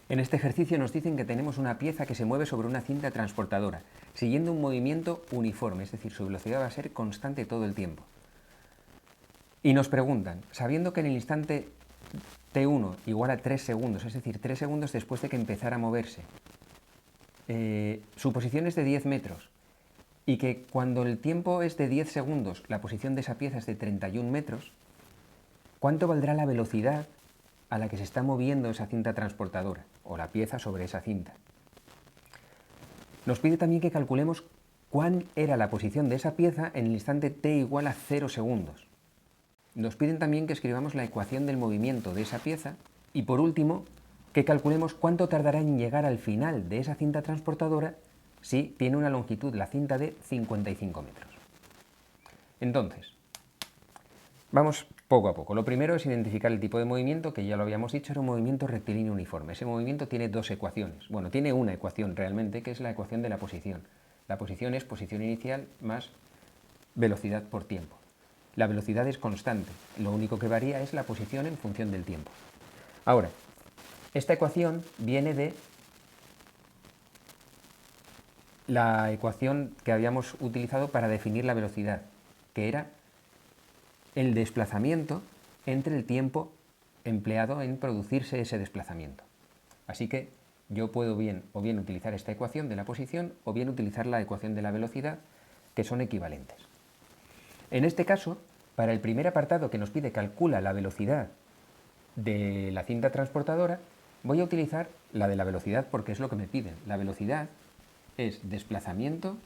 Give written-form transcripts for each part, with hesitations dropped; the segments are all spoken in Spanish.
En este ejercicio nos dicen que tenemos una pieza que se mueve sobre una cinta transportadora, siguiendo un movimiento uniforme, es decir, su velocidad va a ser constante todo el tiempo. Y nos preguntan, sabiendo que en el instante t1 igual a 3 segundos, es decir, 3 segundos después de que empezara a moverse, su posición es de 10 metros, y que cuando el tiempo es de 10 segundos, la posición de esa pieza es de 31 metros, ¿cuánto valdrá la velocidad a la que se está moviendo esa cinta transportadora, o la pieza sobre esa cinta? Nos pide también que calculemos cuál era la posición de esa pieza en el instante t igual a 0 segundos. Nos piden también que escribamos la ecuación del movimiento de esa pieza y, por último, que calculemos cuánto tardará en llegar al final de esa cinta transportadora si tiene una longitud, la cinta, de 55 metros. Entonces, vamos poco a poco. Lo primero es identificar el tipo de movimiento, que ya lo habíamos dicho, era un movimiento rectilíneo uniforme. Ese movimiento tiene dos ecuaciones. Bueno, tiene una ecuación realmente, que es la ecuación de la posición. La posición es posición inicial más velocidad por tiempo. La velocidad es constante, lo único que varía es la posición en función del tiempo. Ahora, esta ecuación viene de la ecuación que habíamos utilizado para definir la velocidad, que era el desplazamiento entre el tiempo empleado en producirse ese desplazamiento. Así que yo puedo o bien utilizar esta ecuación de la posición o bien utilizar la ecuación de la velocidad, que son equivalentes. En este caso, para el primer apartado que nos pide calcula la velocidad de la cinta transportadora, voy a utilizar la de la velocidad porque es lo que me piden. La velocidad es desplazamiento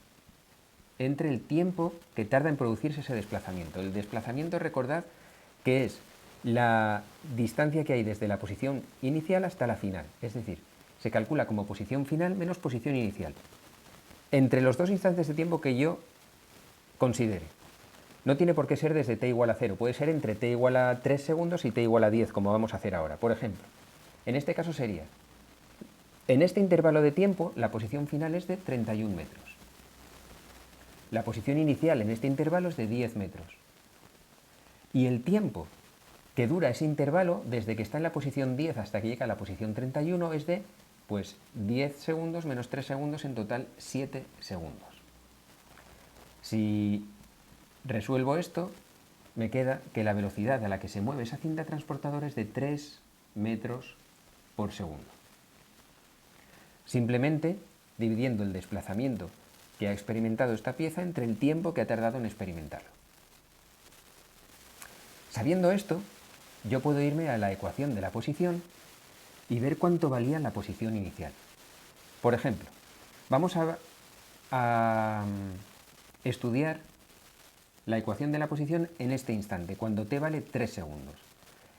entre el tiempo que tarda en producirse ese desplazamiento. El desplazamiento, recordad, que es la distancia que hay desde la posición inicial hasta la final. Es decir, se calcula como posición final menos posición inicial, entre los dos instantes de tiempo que yo considere. No tiene por qué ser desde t igual a 0, puede ser entre t igual a 3 segundos y t igual a 10, como vamos a hacer ahora. Por ejemplo, en este caso sería, en este intervalo de tiempo, la posición final es de 31 metros. La posición inicial en este intervalo es de 10 metros. Y el tiempo que dura ese intervalo, desde que está en la posición 10 hasta que llega a la posición 31, es de 10 segundos menos 3 segundos, en total 7 segundos. Si resuelvo esto, me queda que la velocidad a la que se mueve esa cinta transportadora es de 3 metros por segundo. Simplemente dividiendo el desplazamiento que ha experimentado esta pieza entre el tiempo que ha tardado en experimentarlo. Sabiendo esto, yo puedo irme a la ecuación de la posición y ver cuánto valía la posición inicial. Por ejemplo, vamos a estudiar la ecuación de la posición en este instante, cuando t vale 3 segundos.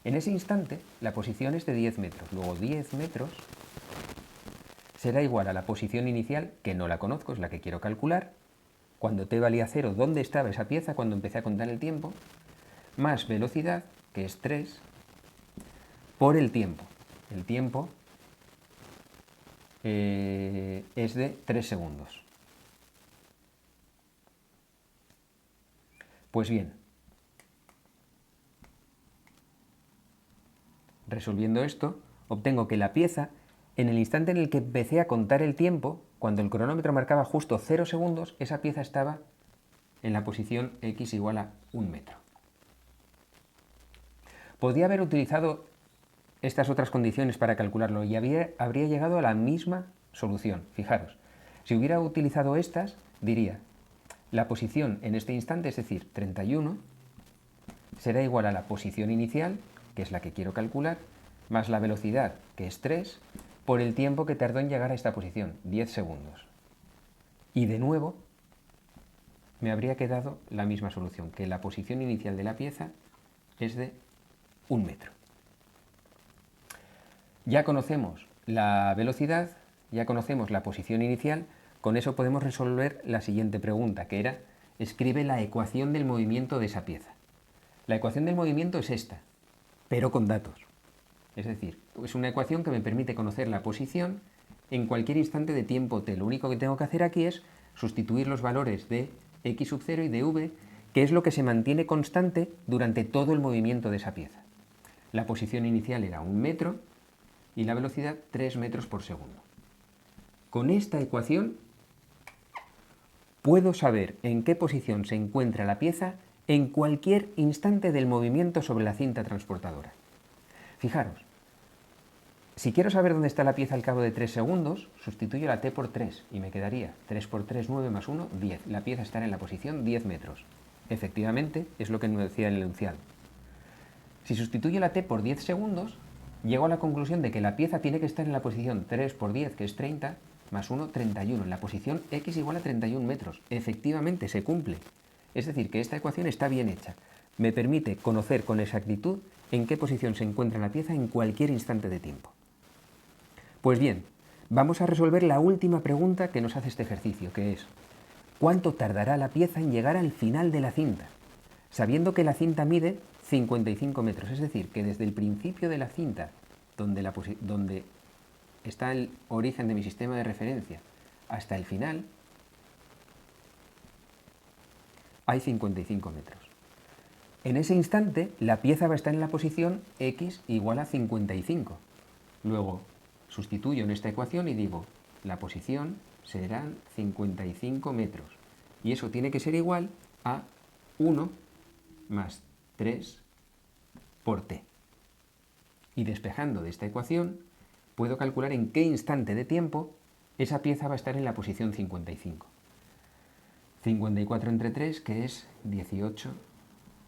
En ese instante, la posición es de 10 metros. Luego 10 metros será igual a la posición inicial, que no la conozco, es la que quiero calcular, cuando t valía 0, dónde estaba esa pieza cuando empecé a contar el tiempo, más velocidad, que es 3, por el tiempo. El tiempo es de 3 segundos. Pues bien, resolviendo esto, obtengo que la pieza, en el instante en el que empecé a contar el tiempo, cuando el cronómetro marcaba justo 0 segundos, esa pieza estaba en la posición x igual a 1 metro. Podría haber utilizado estas otras condiciones para calcularlo y habría llegado a la misma solución. Fijaros, si hubiera utilizado estas, diría, la posición en este instante, es decir, 31, será igual a la posición inicial, que es la que quiero calcular, más la velocidad, que es 3, por el tiempo que tardó en llegar a esta posición, 10 segundos. Y de nuevo, me habría quedado la misma solución, que la posición inicial de la pieza es de 1 metro. Ya conocemos la velocidad, ya conocemos la posición inicial, con eso podemos resolver la siguiente pregunta, que era, escribe la ecuación del movimiento de esa pieza. La ecuación del movimiento es esta, pero con datos. Es decir, es una ecuación que me permite conocer la posición en cualquier instante de tiempo t. Lo único que tengo que hacer aquí es sustituir los valores de x sub 0 y de v, que es lo que se mantiene constante durante todo el movimiento de esa pieza. La posición inicial era 1 metro y la velocidad 3 metros por segundo. Con esta ecuación puedo saber en qué posición se encuentra la pieza en cualquier instante del movimiento sobre la cinta transportadora. Fijaros, si quiero saber dónde está la pieza al cabo de 3 segundos, sustituyo la t por 3 y me quedaría 3 por 3, 9 más 1, 10. La pieza estará en la posición 10 metros. Efectivamente, es lo que nos decía el enunciado. Si sustituyo la t por 10 segundos, llego a la conclusión de que la pieza tiene que estar en la posición 3 por 10, que es 30, más 1, 31, en la posición x igual a 31 metros. Efectivamente, se cumple. Es decir, que esta ecuación está bien hecha. Me permite conocer con exactitud en qué posición se encuentra la pieza en cualquier instante de tiempo. Pues bien, vamos a resolver la última pregunta que nos hace este ejercicio, que es ¿cuánto tardará la pieza en llegar al final de la cinta? Sabiendo que la cinta mide 55 metros, es decir, que desde el principio de la cinta, donde está el origen de mi sistema de referencia, hasta el final, hay 55 metros. En ese instante, la pieza va a estar en la posición x igual a 55. Luego, sustituyo en esta ecuación y digo, la posición serán 55 metros. Y eso tiene que ser igual a 1 más 3 por t. Y despejando de esta ecuación, puedo calcular en qué instante de tiempo esa pieza va a estar en la posición 55. 54 entre 3, que es 18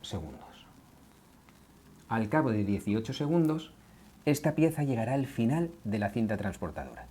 segundos. Al cabo de 18 segundos, esta pieza llegará al final de la cinta transportadora.